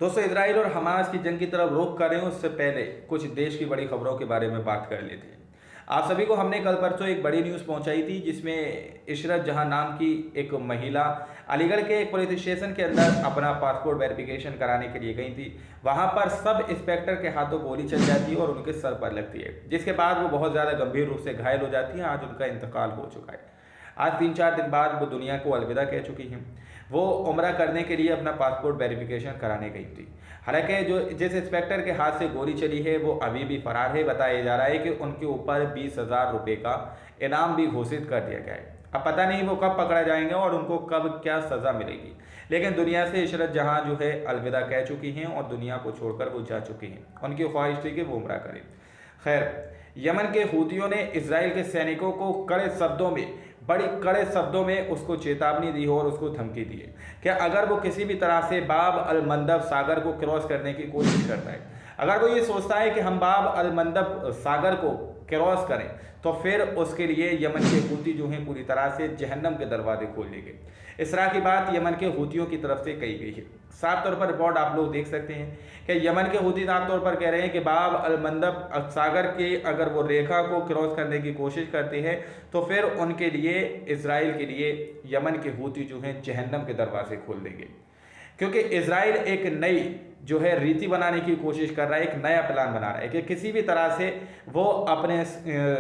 दोस्तों, इजराइल और हमास की जंग की तरफ रुख करें उससे पहले कुछ देश की बड़ी खबरों के बारे में बात कर लेते हैं। आप सभी को हमने कल परसों एक बड़ी न्यूज़ पहुंचाई थी जिसमें इशरत जहां नाम की एक महिला अलीगढ़ के एक पुलिस स्टेशन के अंदर अपना पासपोर्ट वेरिफिकेशन कराने के लिए गई थी। वहां पर सब इंस्पेक्टर के हाथों गोली चल जाती है और उनके सर पर लगती है, जिसके बाद वो बहुत ज़्यादा गंभीर रूप से घायल हो जाती है। आज उनका इंतकाल हो चुका है। आज 3-4 दिन बाद वो दुनिया को अलविदा कह चुकी हैं। वो उम्रा करने के लिए अपना पासपोर्ट वेरिफिकेशन कराने गई थी। हालांकि जो जिस इंस्पेक्टर के हाथ से गोली चली है वो अभी भी फरार है। बताया जा रहा है कि उनके ऊपर 20,000 रुपये का इनाम भी घोषित कर दिया गया है। अब पता नहीं वो कब पकड़ा जाएंगे और उनको कब क्या सज़ा मिलेगी, लेकिन दुनिया से इशरत जहां जो है अलविदा कह चुकी हैं और दुनिया को छोड़कर वो जा चुकी हैं। उनकी ख्वाहिश थी कि वो उम्रा करें। खैर, यमन के हूतियों ने इजराइल के सैनिकों को बड़ी कड़े शब्दों में उसको चेतावनी दी है और उसको धमकी दी है कि अगर वो किसी भी तरह से बाब अल मंदब सागर को क्रॉस करने की कोशिश करता है, अगर वो ये सोचता है कि हम बाब अल मंदब सागर को क्रॉस करें, तो फिर उसके लिए यमन के हूती जो हैं पूरी तरह से जहन्नम के दरवाजे खोल देंगे। इस तरह की बात यमन के हूतियों की तरफ से कही गई है। साफ तौर पर रिपोर्ट आप लोग देख सकते हैं कि यमन के हूती साफ तौर पर कह रहे हैं कि बाब अल मंदब सागर के अगर वो रेखा को क्रॉस करने की कोशिश करते हैं तो फिर उनके लिए, इजराइल के लिए यमन के हूती जो हैं जहन्नम के दरवाजे खोल देंगे। क्योंकि इजराइल एक नई जो है रीति बनाने की कोशिश कर रहा है, एक नया प्लान बना रहा है कि किसी भी तरह से वो अपने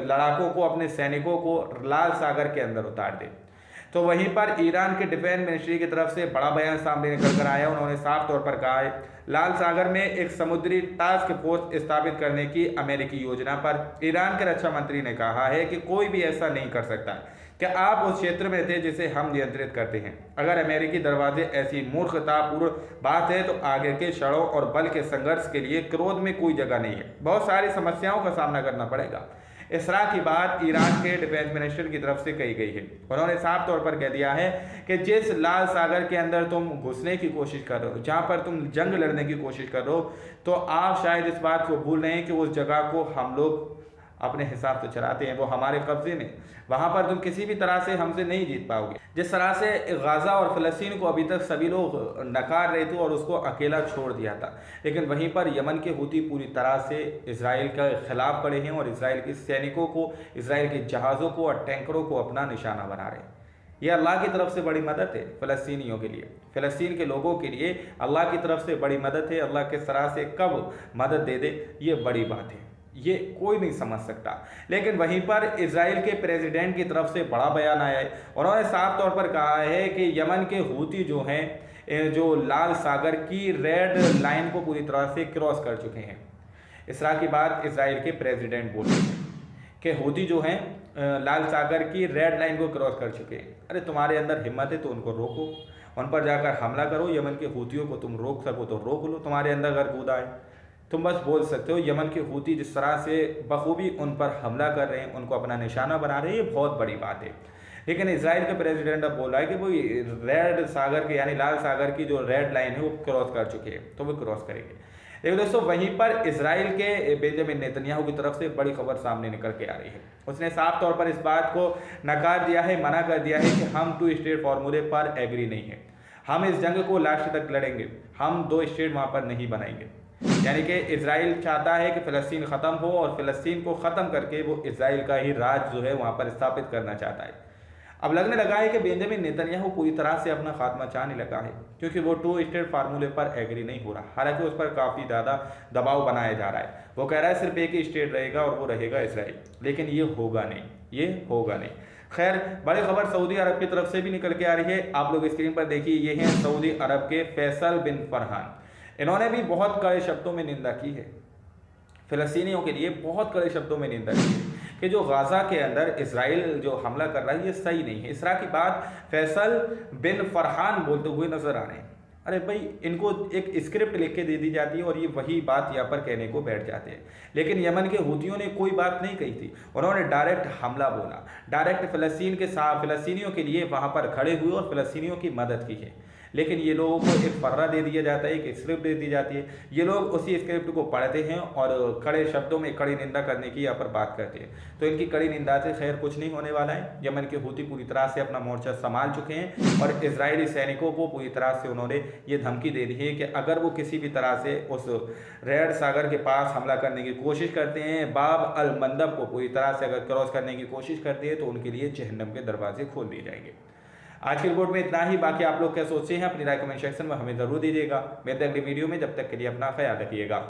लड़ाकों को, अपने सैनिकों को लाल सागर के अंदर उतार दे। तो वहीं पर ईरान के डिफेंस मिनिस्ट्री की तरफ से बड़ा बयान सामने निकल कर आया। उन्होंने साफ तौर पर कहा है लाल सागर में एक समुद्री टास्क फोर्स स्थापित करने की अमेरिकी योजना पर ईरान के रक्षा मंत्री ने कहा है कि कोई भी ऐसा नहीं कर सकता कि आप उस क्षेत्र में थे जिसे हम नियंत्रित करते हैं। अगर अमेरिकी दरवाजे ऐसी मूर्खतापूर्ण बात है तो आगे के क्षणों और बल के संघर्ष के लिए क्रोध में कोई जगह नहीं है। बहुत सारी समस्याओं का सामना करना पड़ेगा। इस तरह की बात ईरान के डिफेंस मिनिस्टर की तरफ से कही गई है। उन्होंने साफ तौर पर कह दिया है कि जिस लाल सागर के अंदर तुम घुसने की कोशिश कर रहे हो, जहां पर तुम जंग लड़ने की कोशिश कर रहे हो, तो आप शायद इस बात को भूल रहे हैं कि उस जगह को हम लोग अपने हिसाब से चलाते हैं, वो हमारे कब्जे में। वहां पर तुम किसी भी तरह से हमसे नहीं जीत पाओगे। जिस तरह से गाजा और फ़लस्तीन को अभी तक सभी लोग नकार रहे थे और उसको अकेला छोड़ दिया था, लेकिन वहीं पर यमन के हूती पूरी तरह से इसराइल के खिलाफ खड़े हैं और इसराइल के सैनिकों को, इसराइल के जहाज़ों को और टैंकरों को अपना निशाना बना रहे हैं। यह अल्लाह की तरफ से बड़ी मदद है फ़लस्तीनियों के लिए, फ़लस्तीन के लोगों के लिए अल्लाह की तरफ से बड़ी मदद है। अल्लाह किस तरह से कब मदद दे दे, ये बड़ी बात है, ये कोई नहीं समझ सकता। लेकिन वहीं पर इजराइल के प्रेसिडेंट की तरफ से बड़ा बयान आया है। उन्होंने साफ तौर पर कहा है कि यमन के हूती जो हैं, जो लाल सागर की रेड लाइन को पूरी तरह से क्रॉस कर चुके हैं। इस तरह की बात इजराइल के प्रेसिडेंट बोल रहे हैं कि हूती जो हैं लाल सागर की रेड लाइन को क्रॉस कर चुके हैं। अरे तुम्हारे अंदर हिम्मत है तो उनको रोको, उन पर जाकर हमला करो। यमन के हूतियों को तुम रोक सको तो रोक लो, तुम्हारे अंदर अगर कूदा है। तुम बस बोल सकते हो। यमन के हूती जिस तरह से बखूबी उन पर हमला कर रहे हैं, उनको अपना निशाना बना रहे हैं, ये बहुत बड़ी बात है। लेकिन इजराइल के प्रेसिडेंट अब बोल रहा है कि वो रेड सागर के यानी लाल सागर की जो रेड लाइन है वो क्रॉस कर चुके हैं, तो वो क्रॉस करेंगे। लेकिन दोस्तों, वहीं पर इजराइल के बेंजामिन नेतन्याहू की तरफ से बड़ी खबर सामने निकल के आ रही है। उसने साफ तौर पर इस बात को नकार दिया है, मना कर दिया है कि हम 2 स्टेट फार्मूले पर एग्री नहीं है। हम इस जंग को लास्ट तक लड़ेंगे, हम 2 स्टेट वहाँ पर नहीं बनाएंगे। यानी कि इजराइल चाहता है कि फ़लस्तीन ख़त्म हो और फ़लस्तीन को ख़त्म करके वो इजराइल का ही राज जो है वहाँ पर स्थापित करना चाहता है। अब लगने लगा है कि बेंजामिन नेतन्याहू पूरी तरह से अपना खात्मा चाहने लगा है, क्योंकि वो 2 स्टेट फार्मूले पर एग्री नहीं हो रहा। हालांकि उस पर काफ़ी ज़्यादा दबाव बनाया जा रहा है। वो कह रहा है सिर्फ एक ही स्टेट रहेगा और वो रहेगा इसराइल, लेकिन ये होगा नहीं, ये होगा नहीं। खैर, बड़ी खबर सऊदी अरब की तरफ से भी निकल के आ रही है। आप लोग स्क्रीन पर देखिए, ये हैं सऊदी अरब के फैसल बिन फरहान। इन्होंने भी बहुत कड़े शब्दों में निंदा की है, फ़लस्तीनियों के लिए बहुत कड़े शब्दों में निंदा की है कि जो गाज़ा के अंदर इसराइल जो हमला कर रहा है ये सही नहीं है। इस तरह की बात फैसल बिन फरहान बोलते हुए नजर आ रहे हैं। अरे भाई, इनको एक स्क्रिप्ट लिख के दे दी जाती है और ये वही बात यहाँ पर कहने को बैठ जाते हैं। लेकिन यमन के हूतियों ने कोई बात नहीं कही थी, उन्होंने डायरेक्ट हमला बोला, डायरेक्ट फ़लस्तीन के साथ फ़लस्तीनियों के लिए वहाँ पर खड़े हुए और फ़लस्तीनियों की मदद की है। लेकिन ये लोगों को एक फर्रा दे दिया जाता है, एक स्क्रिप्ट दे दी जाती है, ये लोग उसी स्क्रिप्ट को पढ़ते हैं और कड़े शब्दों में कड़ी निंदा करने की यहाँ पर बात करते हैं। तो इनकी कड़ी निंदा से खैर कुछ नहीं होने वाला है। यमन के हूती पूरी तरह से अपना मोर्चा संभाल चुके हैं और इजरायली सैनिकों को पूरी तरह से उन्होंने ये धमकी दे दी है कि अगर वो किसी भी तरह से उस रेड सागर के पास हमला करने की कोशिश करते हैं, बाब अल मंदब को पूरी तरह से अगर क्रॉस करने की कोशिश करते हैं, तो उनके लिए जहन्नम के दरवाजे खोल दिए जाएंगे। आज की रिपोर्ट में इतना ही। बाकी आप लोग क्या सोचते हैं अपनी राय कमेंट सेक्शन में हमें जरूर दीजिएगा। मिलते हैं अगली वीडियो में, जब तक के लिए अपना ख्याल रखिएगा।